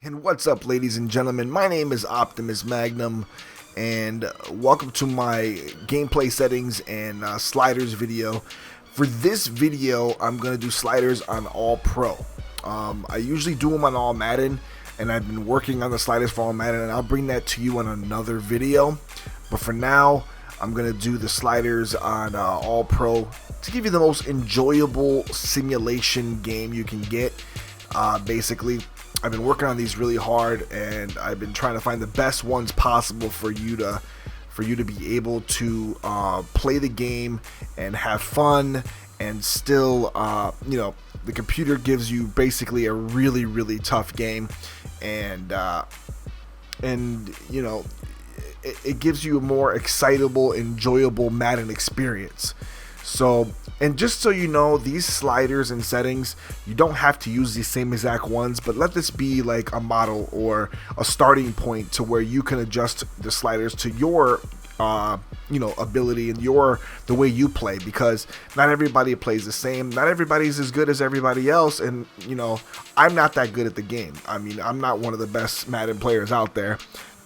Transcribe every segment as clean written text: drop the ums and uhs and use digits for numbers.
And what's up, ladies and gentlemen? My name is Optimus Magnum, and welcome to my gameplay settings and sliders video. For this video, I'm going to do sliders on All Pro. I usually do them on All Madden, and I've been working on the sliders for All Madden, and I'll bring that to you on another video. But for now, I'm going to do the sliders on All Pro to give you the most enjoyable simulation game you can get. Basically, I've been working on these really hard, and I've been trying to find the best ones possible for you to be able to play the game and have fun, and still, the computer gives you basically a really tough game, and it gives you a more excitable, enjoyable Madden experience. So, and just so you know, these sliders and settings, you don't have to use these same exact ones, but let this be like a model or a starting point to where you can adjust the sliders to your ability and the way you play, because not everybody plays the same. Not everybody's as good as everybody else, and I'm not that good at the game. I mean, I'm not one of the best Madden players out there,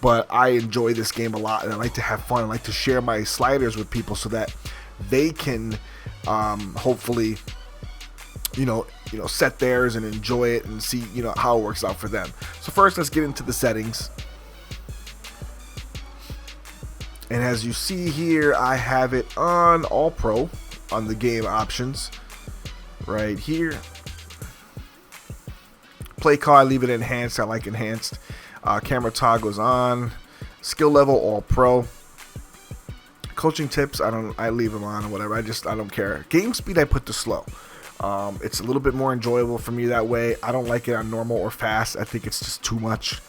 but I enjoy this game a lot, and I like to have fun. I like to share my sliders with people so that they can hopefully set theirs and enjoy it and see how it works out for them. So first, let's get into the settings. And as you see here, I have it on All Pro on the game options right here. Play call, I leave it enhanced. I like enhanced. Camera toggles on. Skill level, All Pro. Coaching tips, I leave them on or whatever. I don't care. Game speed, I put to slow. It's a little bit more enjoyable for me that way. I don't like it on normal or fast. I think it's just too much.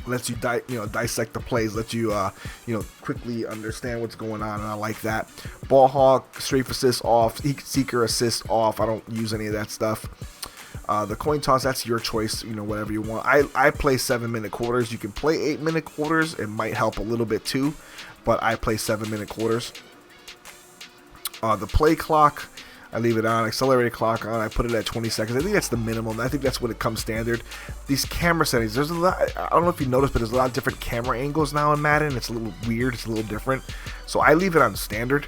Lets you dissect the plays, lets you quickly understand what's going on, and I like that. Ball hawk, strafe assist off, seeker assist off. I don't use any of that stuff. The coin toss, that's your choice, whatever you want. I play 7-minute quarters. You can play 8-minute quarters. It might help a little bit too, but I play 7-minute quarters. The play clock, I leave it on. Accelerated clock on, I put it at 20 seconds. I think that's the minimum. I think that's what it comes standard. These camera settings, there's a lot, I don't know if you noticed, but there's a lot of different camera angles now in Madden. It's a little weird, it's a little different. So I leave it on standard,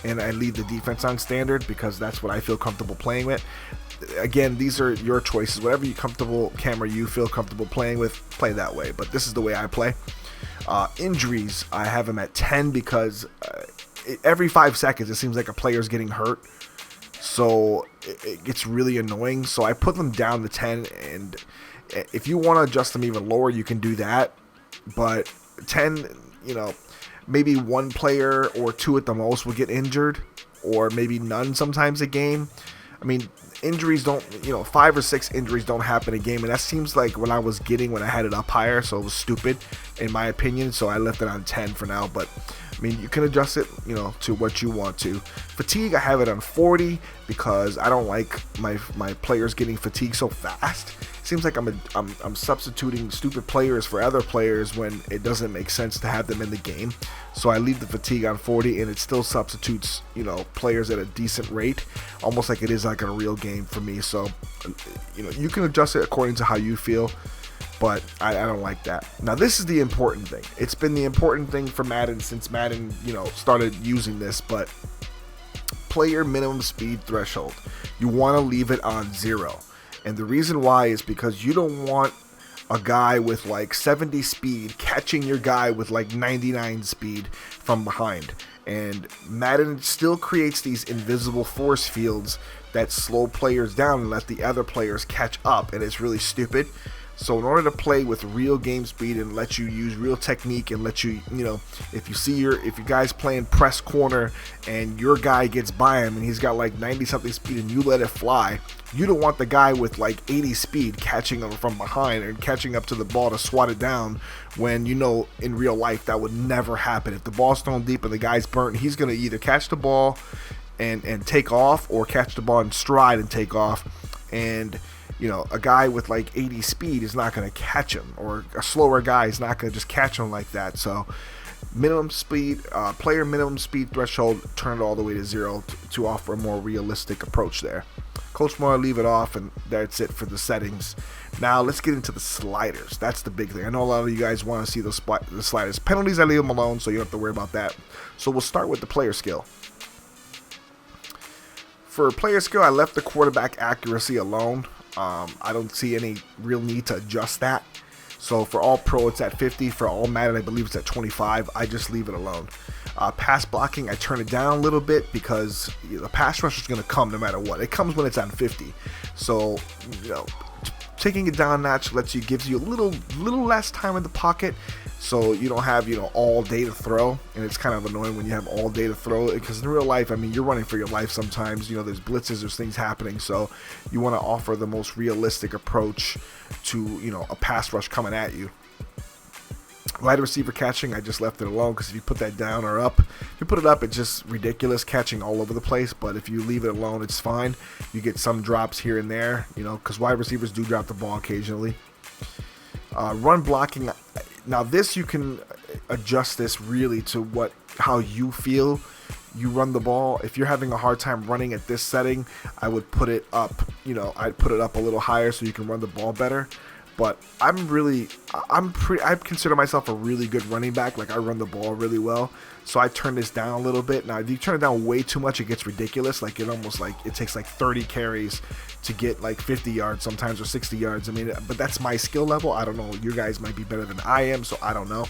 and I leave the defense on standard because that's what I feel comfortable playing with. Again, these are your choices. Whatever camera you feel comfortable playing with, play that way. But this is the way I play. Injuries, I have them at 10 because every 5 seconds it seems like a player's getting hurt. So it gets really annoying. So I put them down to 10, and if you want to adjust them even lower, you can do that. But 10, maybe one player or two at the most will get injured, or maybe none sometimes a game. I mean, injuries don't, 5 or 6 injuries don't happen a game, and that seems like what I was getting when I had it up higher, so it was stupid in my opinion, so I left it on 10 for now. But I mean, you can adjust it, to what you want to. Fatigue, I have it on 40 because I don't like my players getting fatigued so fast. It seems like I'm substituting stupid players for other players when it doesn't make sense to have them in the game. So I leave the fatigue on 40, and it still substitutes, players at a decent rate, almost like it is like a real game for me. So, you can adjust it according to how you feel, but I don't like that. Now, this is the important thing. It's been the important thing for Madden since Madden, started using this, but player minimum speed threshold. You want to leave it on 0. And the reason why is because you don't want a guy with like 70 speed catching your guy with like 99 speed from behind. And Madden still creates these invisible force fields that slow players down and let the other players catch up, and it's really stupid. So in order to play with real game speed and let you use real technique and let you, if you guys playing press corner and your guy gets by him and he's got like 90 something speed and you let it fly, you don't want the guy with like 80 speed catching him from behind and catching up to the ball to swat it down, when in real life that would never happen. If the ball's thrown deep and the guy's burnt, he's going to either catch the ball and take off, or catch the ball in stride and take off. And a guy with like 80 speed is not going to catch him, or a slower guy is not going to just catch him like that. So minimum speed, player minimum speed threshold, turn it all the way to 0 to offer a more realistic approach there. Coach mode, leave it off, and that's it for the settings. Now let's get into the sliders. That's the big thing. I know a lot of you guys want to see the sliders. Penalties, I leave them alone, so you don't have to worry about that. So we'll start with the player skill. For player skill, I left the quarterback accuracy alone. I don't see any real need to adjust that. So for all pro, it's at 50. For all Madden, I believe it's at 25. I just leave it alone. Pass blocking, I turn it down a little bit because the pass rush is going to come no matter what. It comes when it's on 50. So, taking it down a notch gives you a little less time in the pocket, so you don't have all day to throw. And it's kind of annoying when you have all day to throw, because in real life, I mean, you're running for your life sometimes. There's blitzes, there's things happening, so you want to offer the most realistic approach to a pass rush coming at you. Wide receiver catching, I just left it alone, because if you put that down or up, if you put it up, it's just ridiculous, catching all over the place. But if you leave it alone, it's fine. You get some drops here and there, because wide receivers do drop the ball occasionally. Run blocking, now this you can adjust this really to how you feel you run the ball. If you're having a hard time running at this setting, I would put it up. I'd put it up a little higher so you can run the ball better. But I consider myself a really good running back. Like, I run the ball really well. So I turn this down a little bit. Now, if you turn it down way too much, it gets ridiculous. Like, it takes like 30 carries to get like 50 yards sometimes, or 60 yards. I mean, but that's my skill level. I don't know. You guys might be better than I am, so I don't know.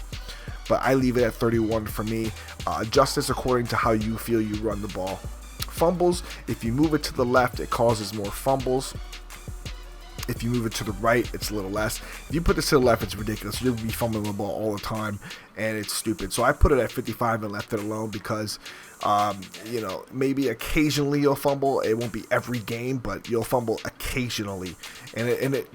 But I leave it at 31 for me. Adjust this according to how you feel you run the ball. Fumbles, if you move it to the left, it causes more fumbles. If you move it to the right, it's a little less. If you put this to the left, it's ridiculous. You'll be fumbling the ball all the time, and it's stupid. So I put it at 55 and left it alone because, maybe occasionally you'll fumble. It won't be every game, but you'll fumble occasionally, and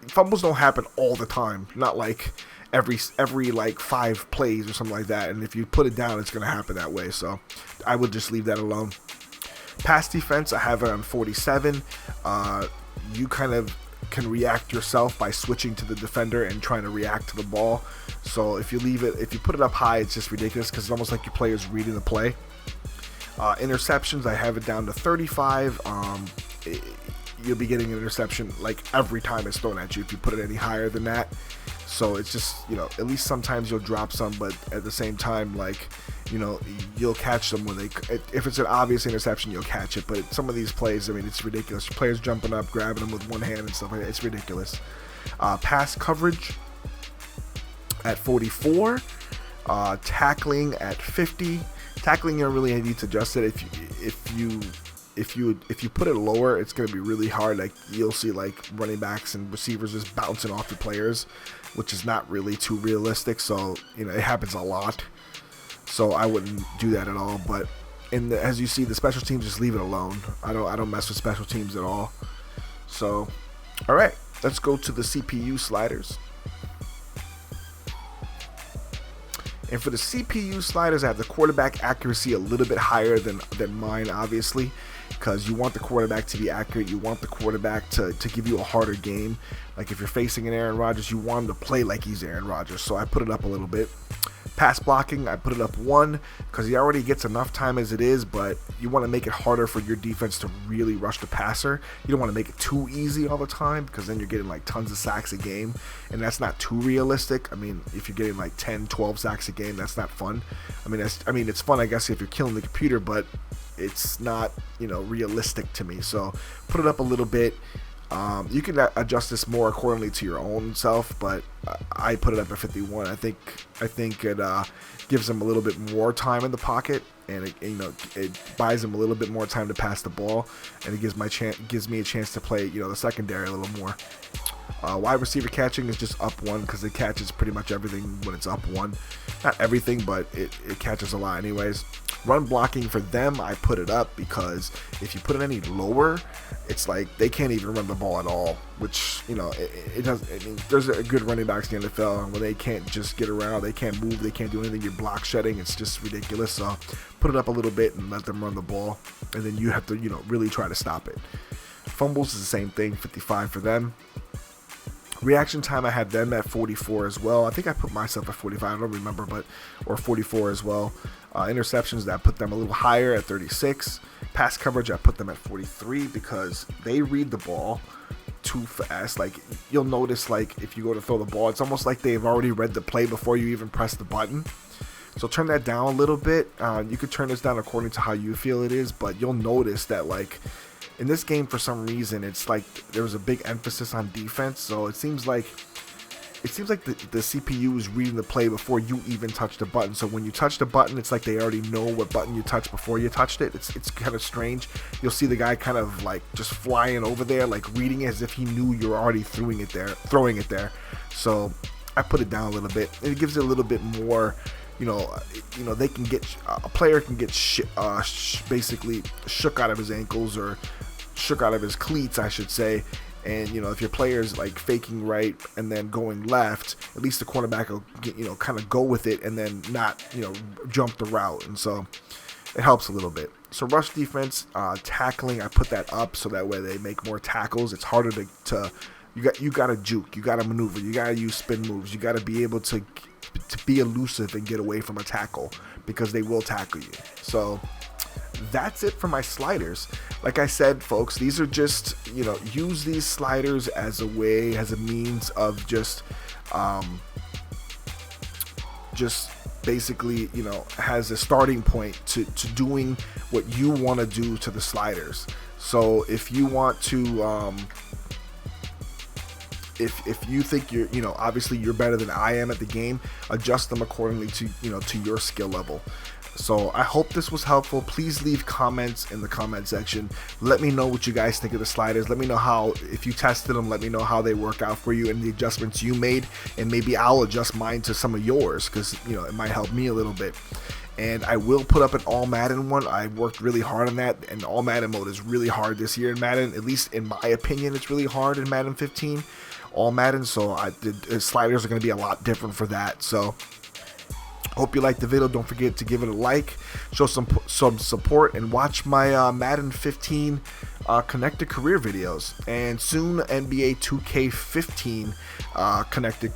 fumbles don't happen all the time. Not like every like 5 plays or something like that. And if you put it down, it's going to happen that way. So I would just leave that alone. Pass defense, I have it on 47. You kind of can react yourself by switching to the defender and trying to react to the ball. So if you put it up high, it's just ridiculous because it's almost like your player's reading the play. Interceptions, I have it down to 35. You'll be getting an interception like every time it's thrown at you if you put it any higher than that. So it's just, at least sometimes you'll drop some, but at the same time, like, you'll catch them when if it's an obvious interception, you'll catch it. But some of these plays, I mean, it's ridiculous. Players jumping up, grabbing them with one hand and stuff like that. It's ridiculous. Pass coverage at 44. Tackling at 50. Tackling, you don't really need to adjust it. If you put it lower, it's going to be really hard. Like, you'll see like running backs and receivers just bouncing off the players, which is not really too realistic. So it happens a lot. So I wouldn't do that at all. But as you see, the special teams, just leave it alone. I don't mess with special teams at all. So, all right, let's go to the CPU sliders. And for the CPU sliders, I have the quarterback accuracy a little bit higher than mine, obviously, because you want the quarterback to be accurate. You want the quarterback to give you a harder game. Like, if you're facing an Aaron Rodgers, you want him to play like he's Aaron Rodgers. So I put it up a little bit. Pass blocking, I put it up 1 because he already gets enough time as it is, but you want to make it harder for your defense to really rush the passer. You don't want to make it too easy all the time because then you're getting like tons of sacks a game, and that's not too realistic. I mean, if you're getting like 10, 12 sacks a game, that's not fun. I mean, it's fun, I guess, if you're killing the computer, but it's not, realistic to me. So put it up a little bit. You can adjust this more accordingly to your own self, but I put it up at 51. I think it gives them a little bit more time in the pocket, and it buys them a little bit more time to pass the ball, and it gives me a chance to play the secondary a little more. Wide receiver catching is just up 1 because it catches pretty much everything when it's up 1. Not everything, but it catches a lot anyways. Run blocking for them, I put it up because if you put it any lower, it's like they can't even run the ball at all, which, it doesn't. I mean, there's a good running backs in the NFL, and when they can't just get around, they can't move, they can't do anything, you're block shedding, it's just ridiculous. So put it up a little bit and let them run the ball, and then you have to, really try to stop it. Fumbles is the same thing, 55 for them. Reaction time, I had them at 44 as well. I think I put myself at 45, I don't remember, or 44 as well. Interceptions, that put them a little higher at 36. Pass coverage, I put them at 43 because they read the ball too fast. Like, you'll notice, like, if you go to throw the ball, it's almost like they've already read the play before you even press the button. So turn that down a little bit. You could turn this down according to how you feel it is, but you'll notice that, like, in this game, for some reason, it's like there was a big emphasis on defense. So it seems like the CPU is reading the play before you even touch the button. So when you touch the button, it's like they already know what button you touched before you touched it. It's kind of strange. You'll see the guy kind of like just flying over there, like reading it as if he knew you're already throwing it there. So I put it down a little bit, and it gives it a little bit more. They can get a player can get basically shook out of his ankles, or shook out of his cleats, I should say. And if your player's like faking right and then going left, at least the cornerback will get, kind of go with it and then not jump the route, and so it helps a little bit. So rush defense, tackling, I put that up so that way they make more tackles. It's harder to you got to juke, you got to maneuver, you got to use spin moves, you got to be able to be elusive and get away from a tackle, because they will tackle you. So that's it for my sliders. Like I said, folks, these are just, use these sliders as a means of just basically, has a starting point to doing what you want to do to the sliders. So if you want to, if you think you're, obviously you're better than I am at the game, adjust them accordingly to, to your skill level. So I hope this was helpful. Please leave comments in the comment section. Let me know what you guys think of the sliders. Let me know how, if you tested them, let me know how they work out for you and the adjustments you made, and maybe I'll adjust mine to some of yours, because it might help me a little bit. And I will put up an all Madden one. I worked really hard on that, and all Madden mode is really hard this year in Madden. At least in my opinion, it's really hard in Madden 15, all Madden. So the sliders are going to be a lot different for that. So hope you liked the video. Don't forget to give it a like, show some support, and watch my Madden 15 connected career videos, and soon NBA 2K15 connected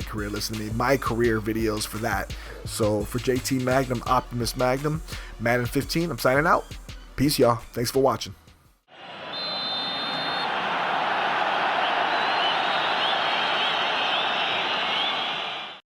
career. Listen to me, my career videos for that. So for JT Magnum, Optimus Magnum, Madden 15, I'm signing out. Peace, y'all. Thanks for watching.